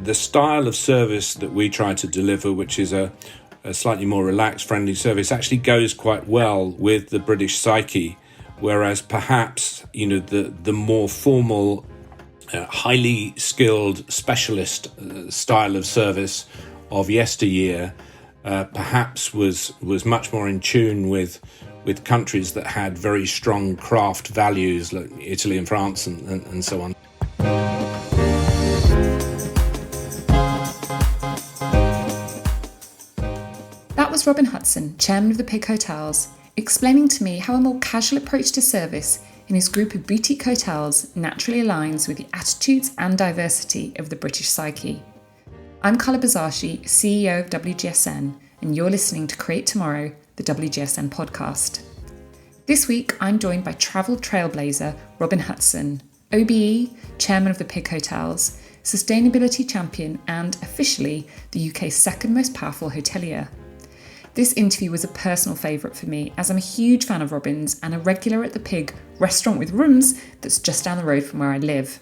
the style of service that we try to deliver, which is a slightly more relaxed, friendly service, actually goes quite well with the British psyche, whereas perhaps, the more formal, highly skilled specialist style of service of yesteryear perhaps was much more in tune with countries that had very strong craft values like Italy and France and so on. That was Robin Hutson, chairman of the Pig Hotels, explaining to me how a more casual approach to service in his group of boutique hotels naturally aligns with the attitudes and diversity of the British psyche. I'm Carla Buzasi, CEO of WGSN, and you're listening to Create Tomorrow, the WGSN podcast. This week, I'm joined by travel trailblazer Robin Hutson, OBE, chairman of the Pig Hotels, sustainability champion, and officially the UK's second most powerful hotelier. This interview was a personal favourite for me, as I'm a huge fan of Robin's and a regular at the Pig restaurant with rooms that's just down the road from where I live.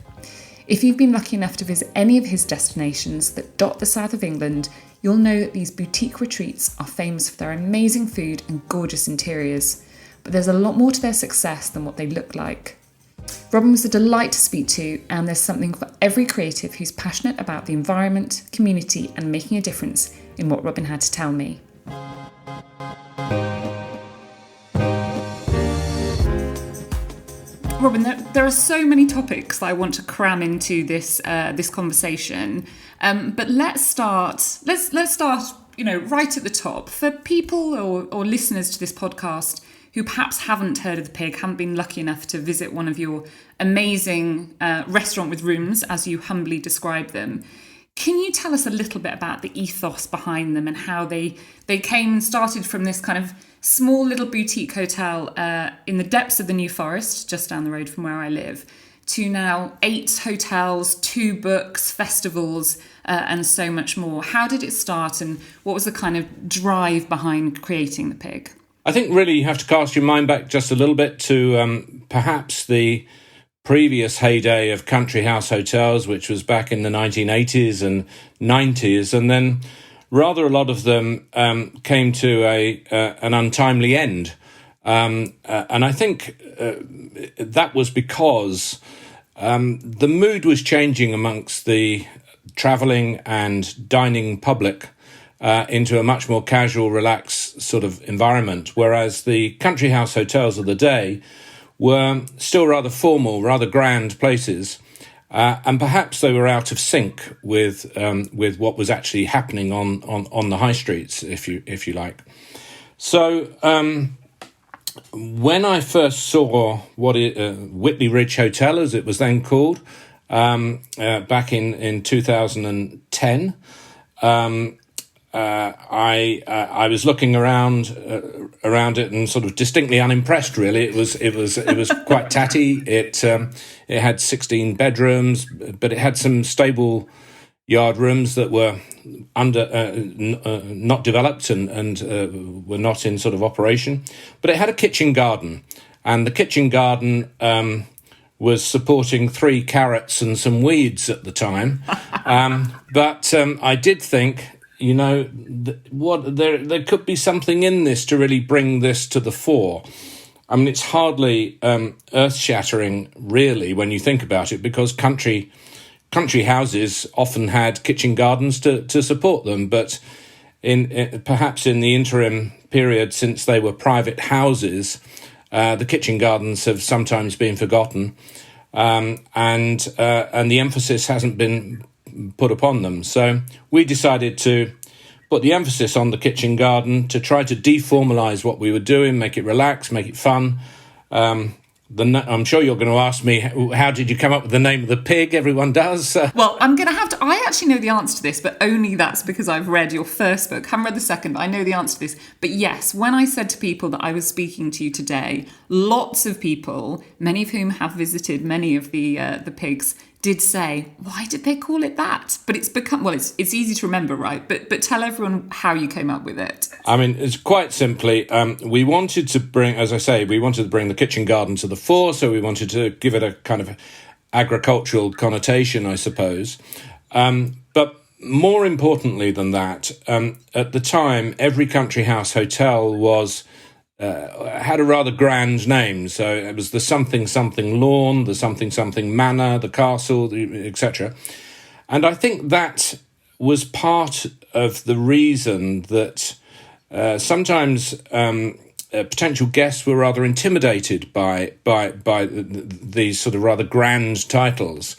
If you've been lucky enough to visit any of his destinations that dot the south of England, you'll know that these boutique retreats are famous for their amazing food and gorgeous interiors. But there's a lot more to their success than what they look like. Robin was a delight to speak to, and there's something for every creative who's passionate about the environment, community, and making a difference in what Robin had to tell me. Robin, there are so many topics that I want to cram into this conversation, but let's start. Right at the top for people or listeners to this podcast who perhaps haven't heard of the Pig, haven't been lucky enough to visit one of your amazing restaurant with rooms, as you humbly describe them. Can you tell us a little bit about the ethos behind them and how they came and started from this kind of small little boutique hotel in the depths of the New Forest, just down the road from where I live, to now 8 hotels, 2 books, festivals, and so much more? How did it start, and what was the kind of drive behind creating the Pig? I think really you have to cast your mind back just a little bit to perhaps the previous heyday of country house hotels, which was back in the 1980s and 90s, and then rather a lot of them came to an untimely end. And I think that was because the mood was changing amongst the travelling and dining public into a much more casual, relaxed sort of environment, whereas the country house hotels of the day were still rather formal, rather grand places. And perhaps they were out of sync with what was actually happening on the high streets, if you like. So when I first saw Whitley Ridge Hotel, as it was then called, back in 2010, I was looking around it and sort of distinctly unimpressed. Really, it was quite tatty. It had 16 bedrooms, but it had some stable yard rooms that were not developed and were not in sort of operation. But it had a kitchen garden, and the kitchen garden was supporting 3 carrots and some weeds at the time. But I did think, there could be something in this to really bring this to the fore. I mean, it's hardly earth-shattering, really, when you think about it, because country houses often had kitchen gardens to support them. But perhaps in the interim period since they were private houses, the kitchen gardens have sometimes been forgotten, and the emphasis hasn't been put upon them. So we decided to put the emphasis on the kitchen garden to try to deformalise what we were doing, make it relaxed, make it fun. I'm sure you're going to ask me, how did you come up with the name of the Pig? Everyone does. Well, I'm going to have to... I actually know the answer to this, but only that's because I've read your first book. I haven't read the second, but I know the answer to this. But yes, when I said to people that I was speaking to you today, lots of people, many of whom have visited many of the pigs, did say, why did they call it that? But it's become... Well, it's easy to remember, right? But tell everyone how you came up with it. I mean, it's quite simply, we wanted to bring, as I say, the kitchen garden to the fore, so we wanted to give it a kind of agricultural connotation, I suppose. But more importantly than that, at the time, every country house hotel was had a rather grand name. So it was the something something lawn, the something something manor, the castle, etc. And I think that was part of the reason that sometimes potential guests were rather intimidated by these sort of rather grand titles.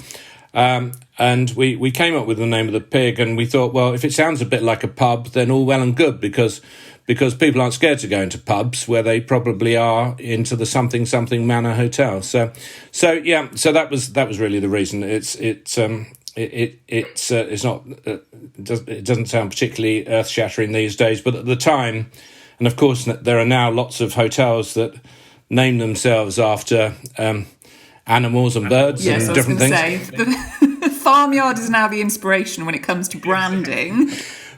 And we came up with the name of the pig, and we thought, well, if it sounds a bit like a pub, then all well and good, because people aren't scared to go into pubs where they probably are into the something something manor hotel. So that was really the reason. It doesn't sound particularly earth shattering these days, but at the time, and of course there are now lots of hotels that name themselves after animals and birds and different things. The farmyard is now the inspiration when it comes to branding.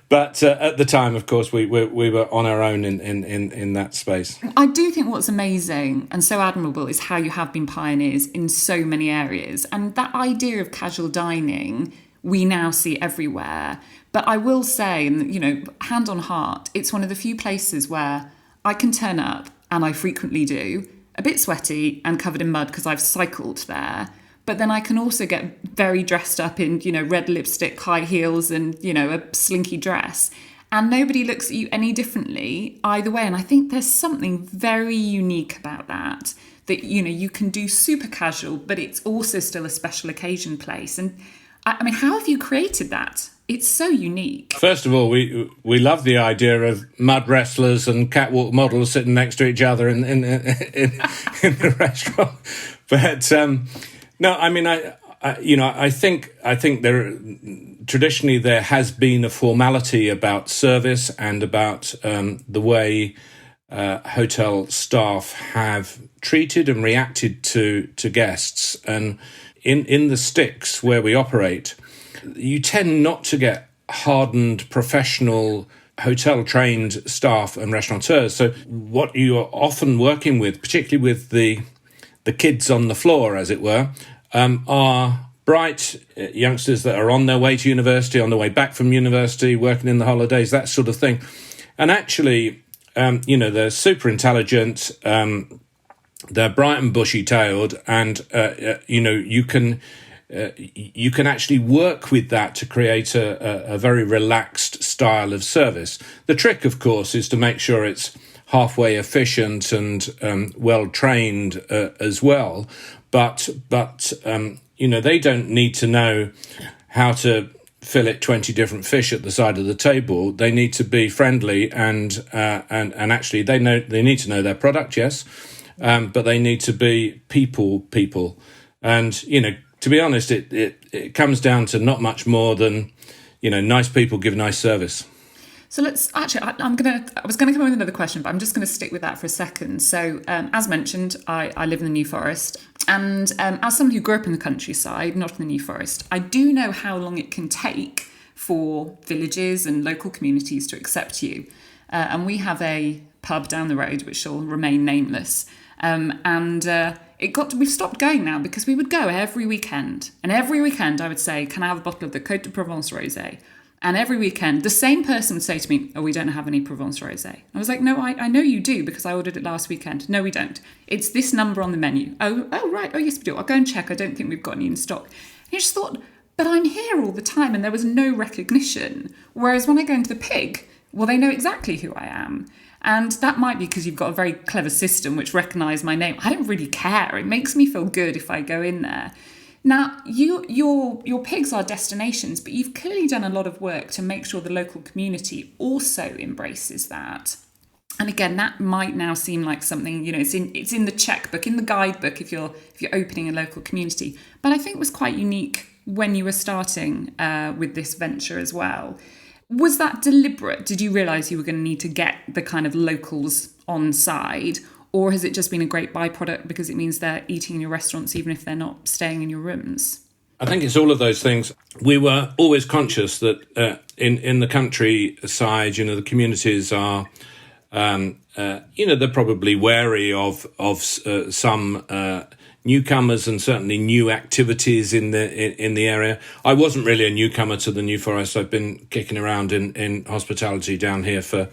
But at the time, of course, we were on our own in that space. I do think what's amazing and so admirable is how you have been pioneers in so many areas. And that idea of casual dining, we now see everywhere. But I will say, and hand on heart, it's one of the few places where I can turn up, and I frequently do, a bit sweaty and covered in mud because I've cycled there. But then I can also get very dressed up in, red lipstick, high heels and, a slinky dress. And nobody looks at you any differently either way. And I think there's something very unique about that, you can do super casual, but it's also still a special occasion place. And I mean, how have you created that? It's so unique. First of all, we love the idea of mud wrestlers and catwalk models sitting next to each other in the restaurant. But no, I mean, I think traditionally there has been a formality about service and about the way hotel staff have treated and reacted to guests. And in the sticks where we operate, you tend not to get hardened professional hotel-trained staff and restaurateurs. So what you are often working with, particularly with the kids on the floor, as it were, are bright youngsters that are on their way to university, on their way back from university, working in the holidays, that sort of thing. And actually, they're super intelligent, they're bright and bushy-tailed, and, you can actually work with that to create a very relaxed style of service. The trick, of course, is to make sure it's halfway efficient and well-trained as well. But they don't need to know how to fillet 20 different fish at the side of the table. They need to be friendly and actually they need to know their product, yes, but they need to be people. And to be honest, it comes down to not much more than nice people give nice service. So let's actually, I was going to come up with another question, but I'm just going to stick with that for a second. So as mentioned, I live in the New Forest. And as someone who grew up in the countryside, not in the New Forest, I do know how long it can take for villages and local communities to accept you. And we have a pub down the road, which shall remain nameless. We've stopped going now because we would go every weekend. And every weekend I would say, can I have a bottle of the Côte de Provence Rosé? And every weekend, the same person would say to me, oh, we don't have any Provence Rosé. I was like, no, I know you do because I ordered it last weekend. No, we don't. It's this number on the menu. Oh, right. Oh, yes, we do. I'll go and check. I don't think we've got any in stock. And I just thought, but I'm here all the time and there was no recognition. Whereas when I go into the pig, well, they know exactly who I am. And that might be because you've got a very clever system which recognise my name. I don't really care. It makes me feel good if I go in there. Now, your pigs are destinations, but you've clearly done a lot of work to make sure the local community also embraces that. And again, that might now seem like something, it's in the checkbook, in the guidebook if you're opening a local community. But I think it was quite unique when you were starting with this venture as well. Was that deliberate? Did you realise you were going to need to get the kind of locals on side? Or has it just been a great byproduct because it means they're eating in your restaurants even if they're not staying in your rooms? I think it's all of those things. We were always conscious that in the countryside, the communities are, they're probably wary of some, newcomers and certainly new activities in the area. I wasn't really a newcomer to the New Forest. I've been kicking around in hospitality down here for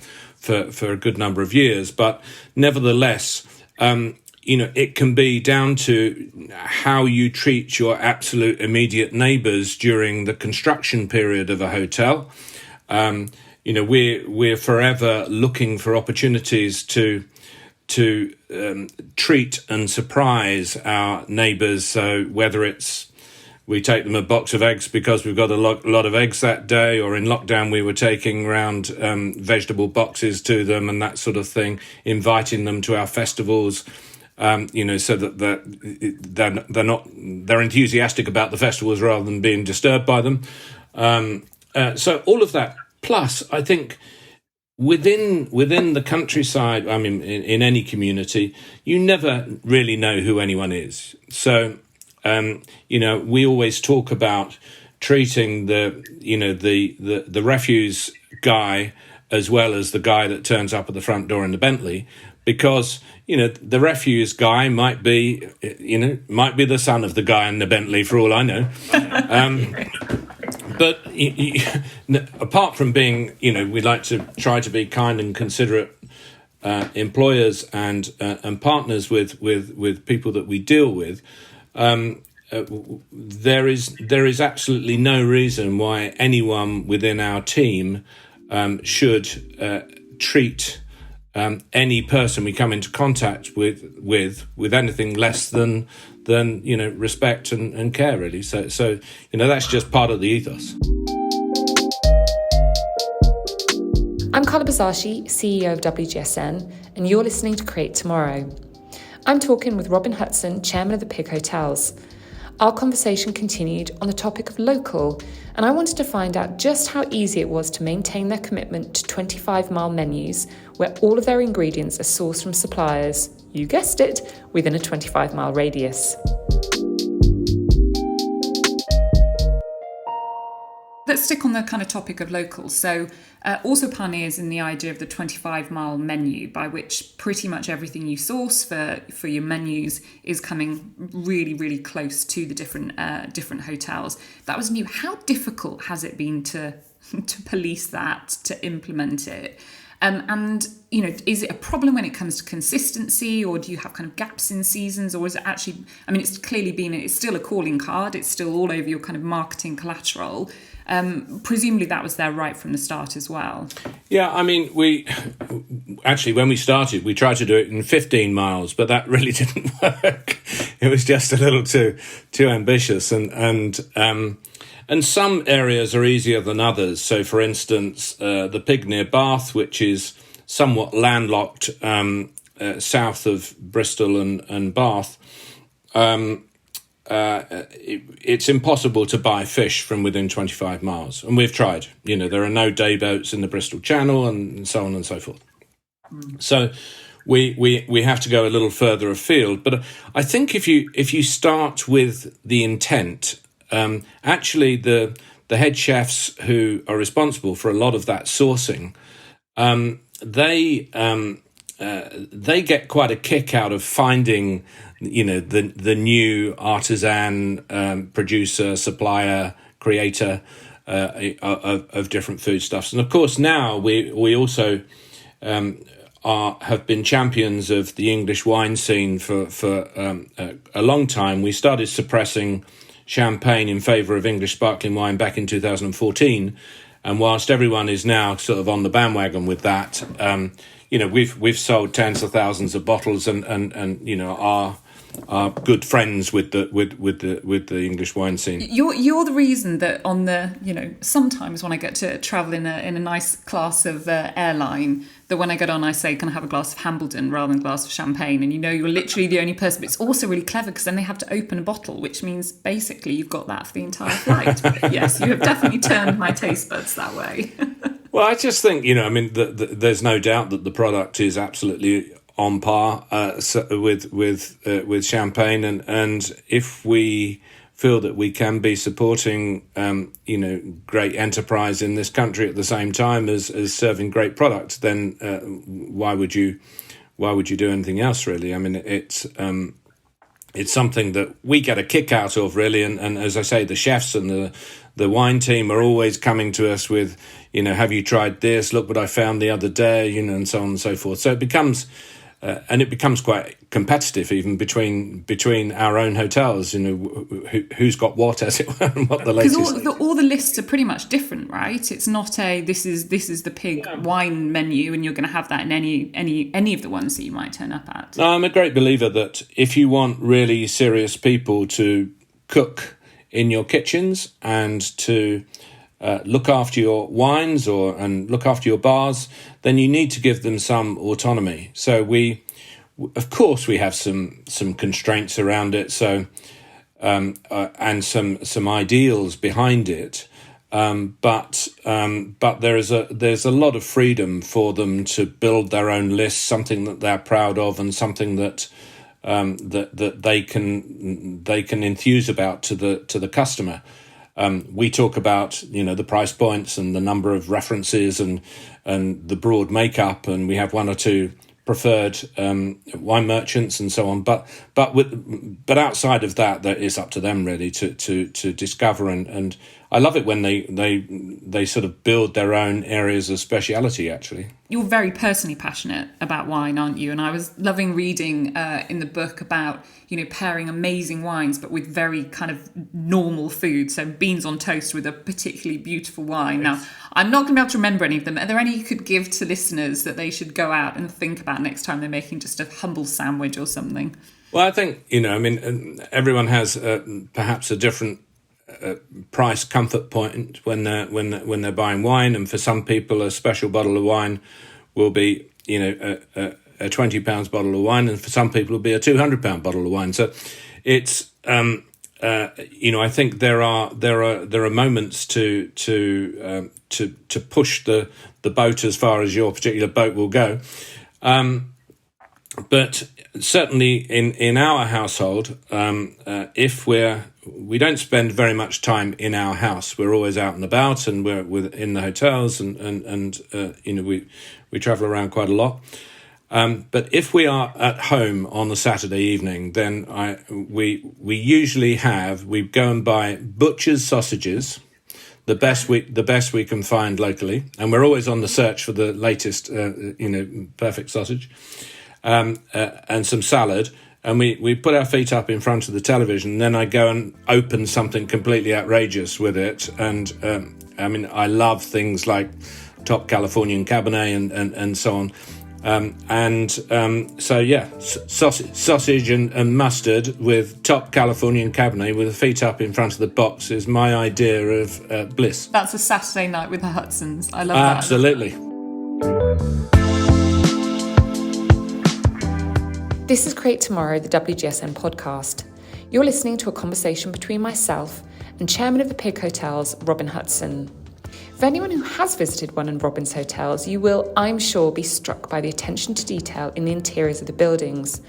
a good number of years, but nevertheless, it can be down to how you treat your absolute immediate neighbours during the construction period of a hotel. We're forever looking for opportunities to treat and surprise our neighbours. So whether it's we take them a box of eggs because we've got a lot of eggs that day, or in lockdown we were taking around vegetable boxes to them and that sort of thing, inviting them to our festivals. So that they're enthusiastic about the festivals rather than being disturbed by them. So all of that. Plus, I think within the countryside, I mean, in any community, you never really know who anyone is. So, we always talk about treating the refuse guy as well as the guy that turns up at the front door in the Bentley, because the refuse guy might be the son of the guy in the Bentley for all I know. But apart from being, we like to try to be kind and considerate employers and partners with people that we deal with. There is absolutely no reason why anyone within our team should treat any person we come into contact with anything less than respect and care, really. So that's just part of the ethos. I'm Carla Buzasi, CEO of WGSN, and you're listening to Create Tomorrow. I'm talking with Robin Hutson, Chairman of the Pig Hotels. Our conversation continued on the topic of local, and I wanted to find out just how easy it was to maintain their commitment to 25-mile menus, where all of their ingredients are sourced from suppliers, you guessed it, within a 25-mile radius. Let's stick on the kind of topic of local. So also pioneers in the idea of the 25-mile menu, by which pretty much everything you source for your menus is coming really, really close to the different hotels. That was new. How difficult has it been to police that, to implement it? And is it a problem when it comes to consistency, or do you have kind of gaps in seasons, or is it actually, it's still a calling card, it's still all over your kind of marketing collateral. Presumably that was there right from the start as well. Yeah, I mean, we actually, when we started, we tried to do it in 15 miles, but that really didn't work. It was just a little too ambitious, and some areas are easier than others. So, for instance, the Pig near Bath, which is somewhat landlocked south of Bristol and Bath, it's impossible to buy fish from within 25 miles. And we've tried. There are no day boats in the Bristol Channel and so on and so forth. So we have to go a little further afield. But I think if you start with the intent, actually the head chefs who are responsible for a lot of that sourcing, they get quite a kick out of finding the new artisan, producer, supplier, creator of different foodstuffs. And of course now we also have been champions of the English wine scene for a long time. We started suppressing champagne in favour of English sparkling wine back in 2014, and whilst everyone is now sort of on the bandwagon with that, we've sold tens of thousands of bottles and are good friends with the English wine scene. You're the reason that on the sometimes when I get to travel in a nice class of airline, that when I get on I say, can I have a glass of Hambledon rather than a glass of champagne? And you're literally the only person. But it's also really clever because then they have to open a bottle, which means basically you've got that for the entire flight. But yes, you have definitely turned my taste buds that way. Well, I just think there's no doubt that the product is absolutely on par with champagne, and if we feel that we can be supporting great enterprise in this country at the same time as serving great product, then why would you do anything else, really? I mean, it's it's something that we get a kick out of, really. And as I say, the chefs and the wine team are always coming to us with, have you tried this? Look what I found the other day, and so on and so forth. So it becomes quite competitive even between our own hotels. Who's got what, as it were, and what the latest. Because all the lists are pretty much different, right? It's not this is the pig wine menu, and you're going to have that in any of the ones that you might turn up at. I'm a great believer that if you want really serious people to cook in your kitchens and to look after your wines and look after your bars, then you need to give them some autonomy. So we have some constraints around it. So and some ideals behind it. But there's a lot of freedom for them to build their own list, something that they're proud of, and something that they can enthuse about to the customer. We talk about the price points and the number of references and the broad makeup, and we have one or two preferred wine merchants and so on. But outside of that, it's up to them really to discover. And I love it when they sort of build their own areas of speciality. Actually, you're very personally passionate about wine, aren't you? And I was loving reading in the book about pairing amazing wines but with very kind of normal food. So beans on toast with a particularly beautiful wine. Now, I'm not going to be able to remember any of them. Are there any you could give to listeners that they should go out and think about next time they're making just a humble sandwich or something? Well, I think everyone has perhaps a different price comfort point when they're buying wine, and for some people a special bottle of wine will be a £20 bottle of wine, and for some people it'll be a £200 bottle of wine. So it's I think there are moments to push the boat as far as your particular boat will go. But certainly in our household, if we don't spend very much time in our house. We're always out and about, and we're in the hotels, and we travel around quite a lot. But if we are at home on a Saturday evening, then we usually we go and buy butcher's sausages, the best we can find locally, and we're always on the search for the latest perfect sausage, and some salad. And we put our feet up in front of the television, and then I go and open something completely outrageous with it. And I love things like top Californian Cabernet and so on. Sausage and mustard with top Californian Cabernet with the feet up in front of the box is my idea of bliss. That's a Saturday night with the Hutsons. I love that. Absolutely. This is Create Tomorrow, the WGSN podcast. You're listening to a conversation between myself and Chairman of the Pig Hotels, Robin Hutson. For anyone who has visited one of Robin's hotels, you will, I'm sure, be struck by the attention to detail in the interiors of the buildings.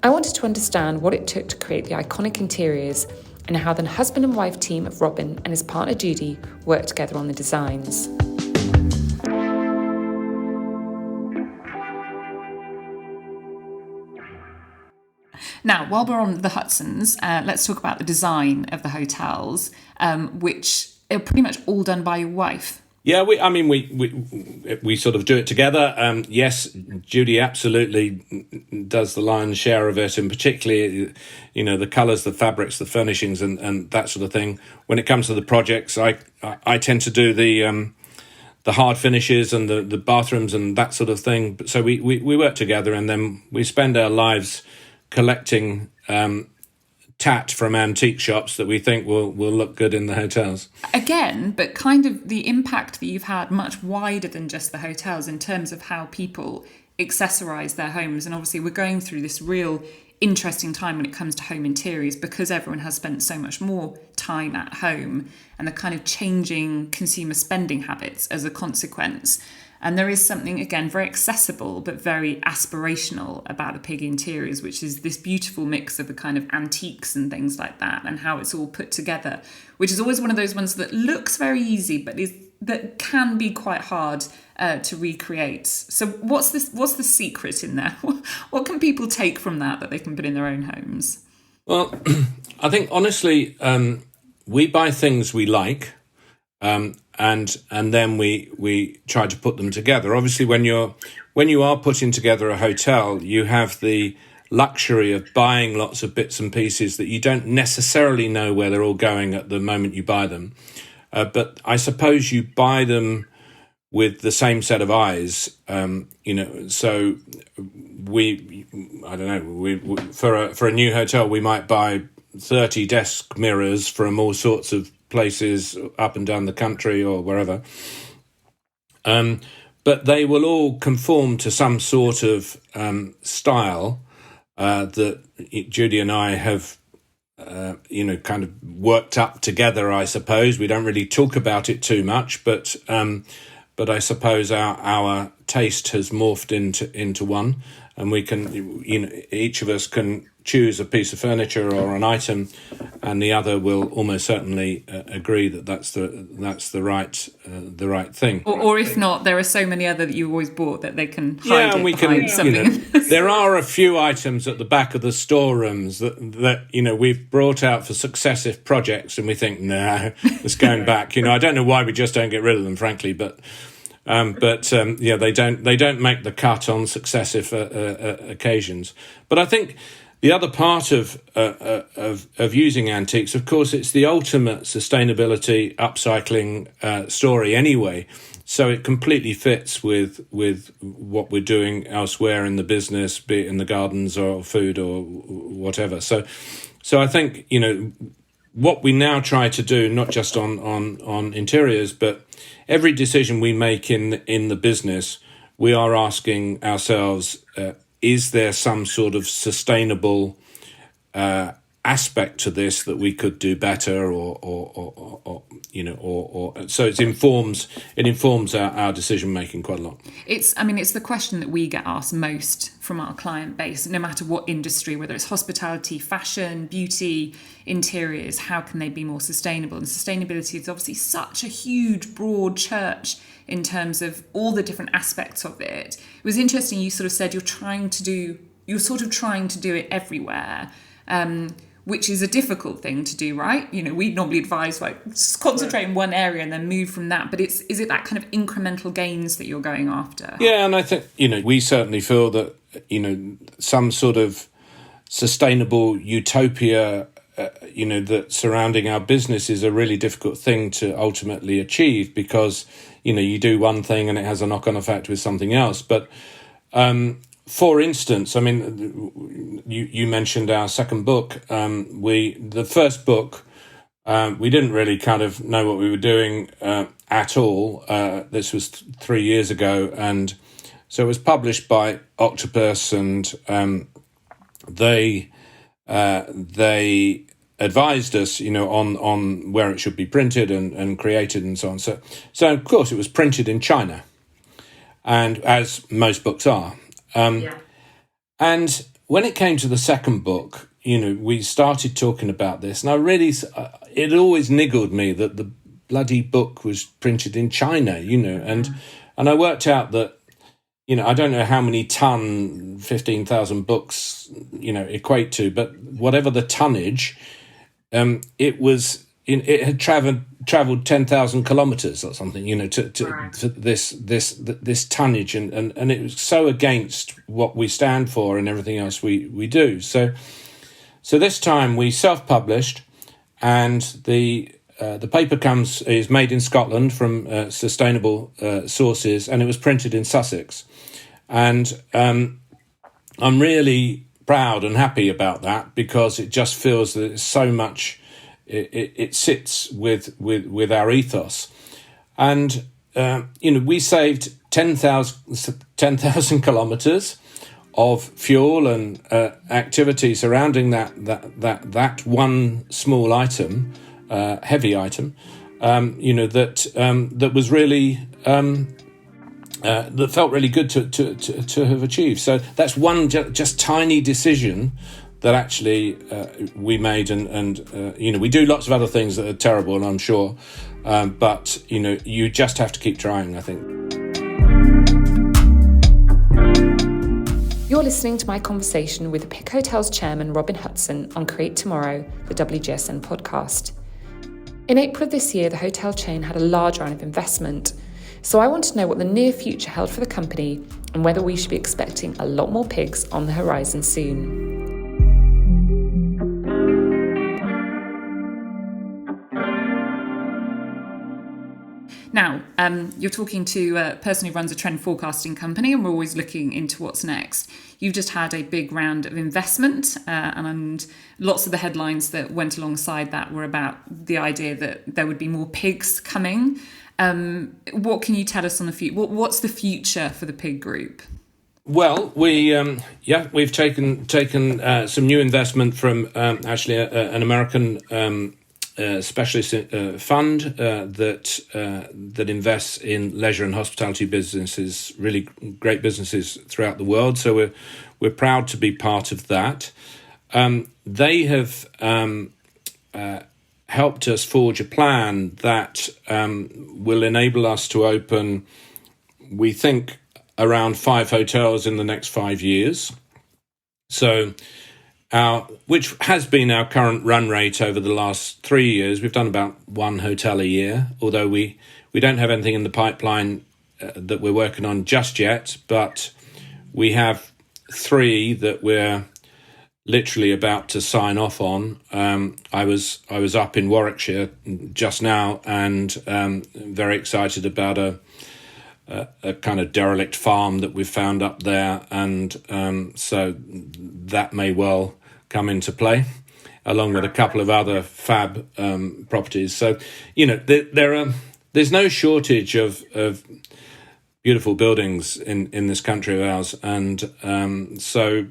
I wanted to understand what it took to create the iconic interiors and how the husband and wife team of Robin and his partner Judy worked together on the designs. Now, while we're on the Hutsons, let's talk about the design of the hotels, which are pretty much all done by your wife. Yeah, we sort of do it together. Yes, Judy absolutely does the lion's share of it, and particularly, the colours, the fabrics, the furnishings, and that sort of thing. When it comes to the projects, I tend to do the hard finishes and the bathrooms and that sort of thing. So we work together, and then we spend our lives collecting tat from antique shops that we think will look good in the hotels. Again, but kind of the impact that you've had much wider than just the hotels in terms of how people accessorise their homes. And obviously we're going through this real interesting time when it comes to home interiors because everyone has spent so much more time at home and the kind of changing consumer spending habits as a consequence. And there is something, again, very accessible but very aspirational about the pig interiors, which is this beautiful mix of the kind of antiques and things like that and how it's all put together, which is always one of those ones that looks very easy but that can be quite hard to recreate. So what's the secret in there? What can people take from that they can put in their own homes? Well, I think honestly, we buy things we like, and then we try to put them together. Obviously, when you are putting together a hotel, you have the luxury of buying lots of bits and pieces that you don't necessarily know where they're all going at the moment you buy them. But I suppose you buy them with the same set of eyes, so for a new hotel, we might buy 30 desk mirrors from all sorts of places up and down the country or wherever. But they will all conform to some sort of style that Judy and I have, kind of worked up together, I suppose. We don't really talk about it too much, but I suppose our taste has morphed into one, and we can, each of us can choose a piece of furniture or an item, and the other will almost certainly agree that that's the right thing. Or if not, there are so many other that you always bought that they can hide and we can. something. There are a few items at the back of the storerooms that we've brought out for successive projects, and we think, no, it's going back. I don't know why we just don't get rid of them, frankly, but. They don't make the cut on successive occasions. But I think the other part of using antiques, of course, it's the ultimate sustainability upcycling story anyway. So it completely fits with what we're doing elsewhere in the business, be it in the gardens or food or whatever. So I think what we now try to do, not just on interiors, but every decision we make in the business, we are asking ourselves, is there some sort of sustainable aspect to this that we could do better, or so it informs our decision making quite a lot. It's the question that we get asked most from our client base, no matter what industry, whether it's hospitality, fashion, beauty, interiors, how can they be more sustainable? And sustainability is obviously such a huge, broad church in terms of all the different aspects of it. It was interesting, you sort of said you're trying to do it everywhere, which is a difficult thing to do, right? We normally advise concentrate in one area and then move from that. But is it that kind of incremental gains that you're going after? Yeah, and I think, we certainly feel that, some sort of sustainable utopia, that surrounding our business is a really difficult thing to ultimately achieve, because, you do one thing and it has a knock-on effect with something else. But, for instance, you mentioned our second book. The first book, we didn't really kind of know what we were doing at all. This was 3 years ago, and so it was published by Octopus, and they advised us, on where it should be printed and created and so on. So of course it was printed in China, and as most books are. And when it came to the second book, we started talking about this, and it always niggled me that the bloody book was printed in China, and I worked out that, I don't know how many 15,000 books, equate to, but whatever the tonnage, it had traveled 10,000 kilometers or something, to this tonnage, and it was so against what we stand for and everything else we do. So this time we self-published, and the paper is made in Scotland from sustainable sources, and it was printed in Sussex, and I'm really proud and happy about that, because it just feels that it's so much. It sits with our ethos, and we saved 10,000 kilometers of fuel and activity surrounding that one small item, heavy item, that was really that felt really good to have achieved. So that's one just tiny decision that actually we made, and we do lots of other things that are terrible, I'm sure, but you just have to keep trying, I think. You're listening to my conversation with Pick Hotels chairman Robin Hutson on Create Tomorrow, the WGSN podcast. In April of this year, the hotel chain had a large round of investment. So I want to know what the near future held for the company and whether we should be expecting a lot more pigs on the horizon soon. Now, you're talking to a person who runs a trend forecasting company, and we're always looking into what's next. You've just had a big round of investment, and lots of the headlines that went alongside that were about the idea that there would be more pigs coming. What can you tell us on the future? What's the future for the pig group? Well, we've taken some new investment from actually an American specialist fund that invests in leisure and hospitality businesses, really great businesses throughout the world. So we're proud to be part of that. They have helped us forge a plan that will enable us to open, we think, around 5 hotels in the next 5 years. So which has been our current run rate over the last 3 years. We've done about 1 hotel a year, although we don't have anything in the pipeline that we're working on just yet, but we have 3 that we're literally about to sign off on. I was up in Warwickshire just now and very excited about a kind of derelict farm that we've found up there, and so that may well come into play, along with a couple of other fab properties. So, there's no shortage of beautiful buildings in this country of ours, and so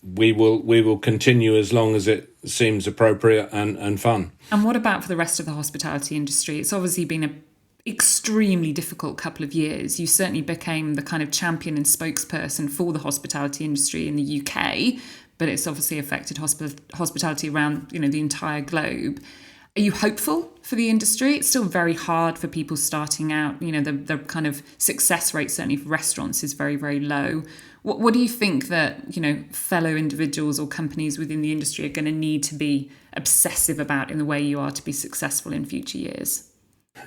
we will continue as long as it seems appropriate and fun. And what about for the rest of the hospitality industry? It's obviously been an extremely difficult couple of years. You certainly became the kind of champion and spokesperson for the hospitality industry in the UK, but it's obviously affected hospitality around the entire globe. Are you hopeful for the industry? It's still very hard for people starting out. The kind of success rate, certainly for restaurants, is very, very low. What do you think that fellow individuals or companies within the industry are going to need to be obsessive about in the way you are to be successful in future years?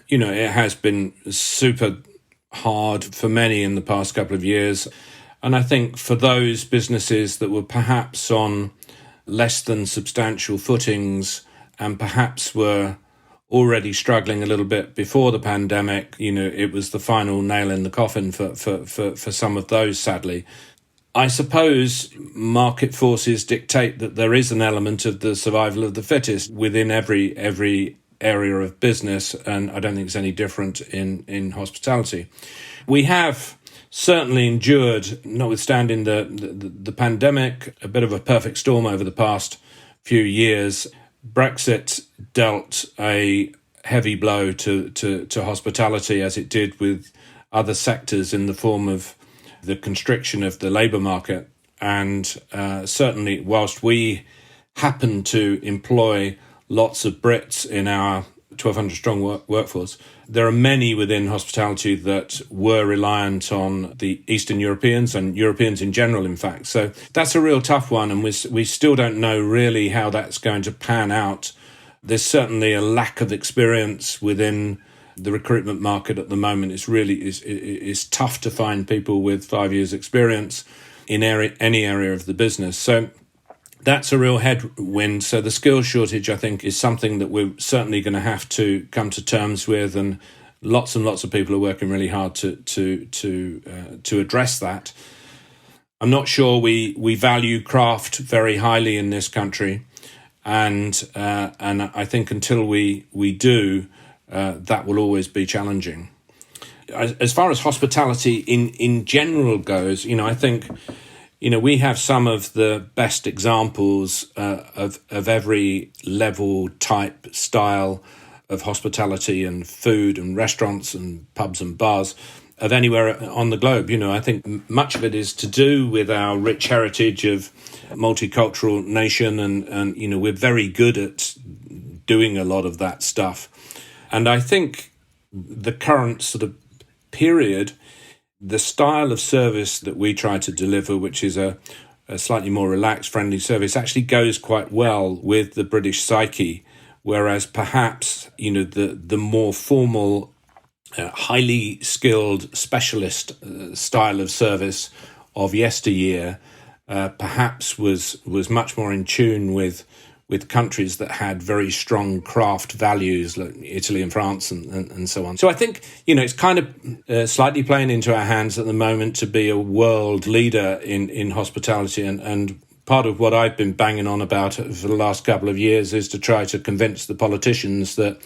It has been super hard for many in the past couple of years. And I think for those businesses that were perhaps on less than substantial footings and perhaps were already struggling a little bit before the pandemic, it was the final nail in the coffin for some of those, sadly. I suppose market forces dictate that there is an element of the survival of the fittest within every area of business, and I don't think it's any different in hospitality. We have certainly endured, notwithstanding the pandemic, a bit of a perfect storm over the past few years. Brexit dealt a heavy blow to hospitality, as it did with other sectors, in the form of the constriction of the labour market. And certainly, whilst we happen to employ lots of Brits in our 1,200-strong workforce, there are many within hospitality that were reliant on the Eastern Europeans and Europeans in general, in fact. So that's a real tough one, and we still don't know really how that's going to pan out. There's certainly a lack of experience within the recruitment market at the moment. It's tough to find people with 5 years' experience in any area of the business. So that's a real headwind. So the skills shortage, I think, is something that we're certainly going to have to come to terms with, and lots of people are working really hard to address that. I'm not sure we value craft very highly in this country, and I think until we do, that will always be challenging. As far as hospitality in general goes, I think, we have some of the best examples of every level, type, style of hospitality and food and restaurants and pubs and bars of anywhere on the globe. I think much of it is to do with our rich heritage of multicultural nation, and we're very good at doing a lot of that stuff. And I think the current sort of period the style of service that we try to deliver, which is a slightly more relaxed, friendly service, actually goes quite well with the British psyche, whereas perhaps, the more formal, highly skilled specialist style of service of yesteryear perhaps was much more in tune with countries that had very strong craft values, like Italy and France and so on. So I think, it's kind of slightly playing into our hands at the moment to be a world leader in hospitality. And part of what I've been banging on about for the last couple of years is to try to convince the politicians that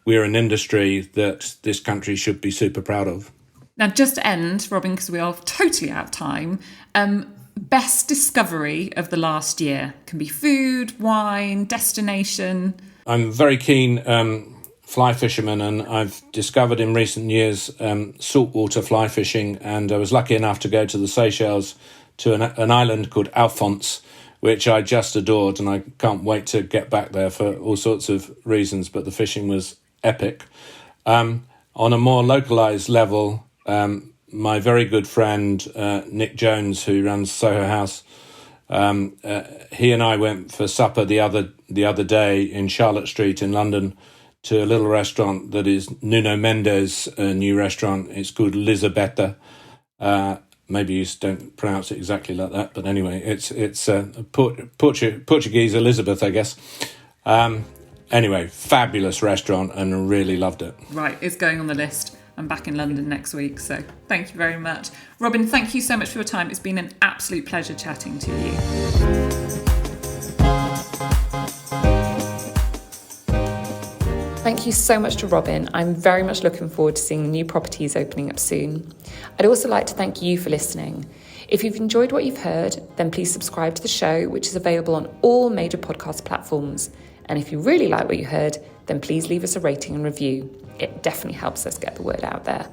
we're an industry that this country should be super proud of. Now, just to end, Robin, because we are totally out of time, best discovery of the last year can be food, wine, destination. I'm a very keen fly fisherman, and I've discovered in recent years saltwater fly fishing, and I was lucky enough to go to the Seychelles to an island called Alphonse, which I just adored, and I can't wait to get back there for all sorts of reasons, but the fishing was epic. On a more localised level, my very good friend Nick Jones, who runs Soho House, he and I went for supper the other day in Charlotte Street in London to a little restaurant that is Nuno Mendes' new restaurant. It's called Lisabetta. Maybe you don't pronounce it exactly like that, but anyway, it's Portuguese Elizabeth, I guess. Anyway, fabulous restaurant, and really loved it. Right, it's going on the list. I'm back in London next week, so thank you very much. Robin, thank you so much for your time. It's been an absolute pleasure chatting to you. Thank you so much to Robin. I'm very much looking forward to seeing the new properties opening up soon. I'd also like to thank you for listening. If you've enjoyed what you've heard, then please subscribe to the show, which is available on all major podcast platforms. And if you really like what you heard, then please leave us a rating and review. It definitely helps us get the word out there.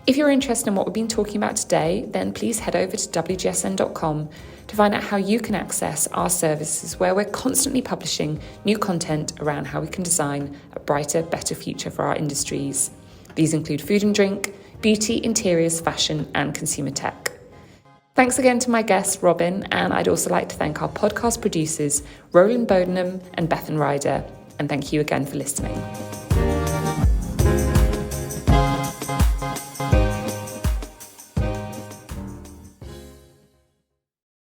If you're interested in what we've been talking about today, then please head over to WGSN.com to find out how you can access our services, where we're constantly publishing new content around how we can design a brighter, better future for our industries. These include food and drink, beauty, interiors, fashion, and consumer tech. Thanks again to my guest, Robin, and I'd also like to thank our podcast producers, Roland Bodenham and Bethan Ryder. And thank you again for listening.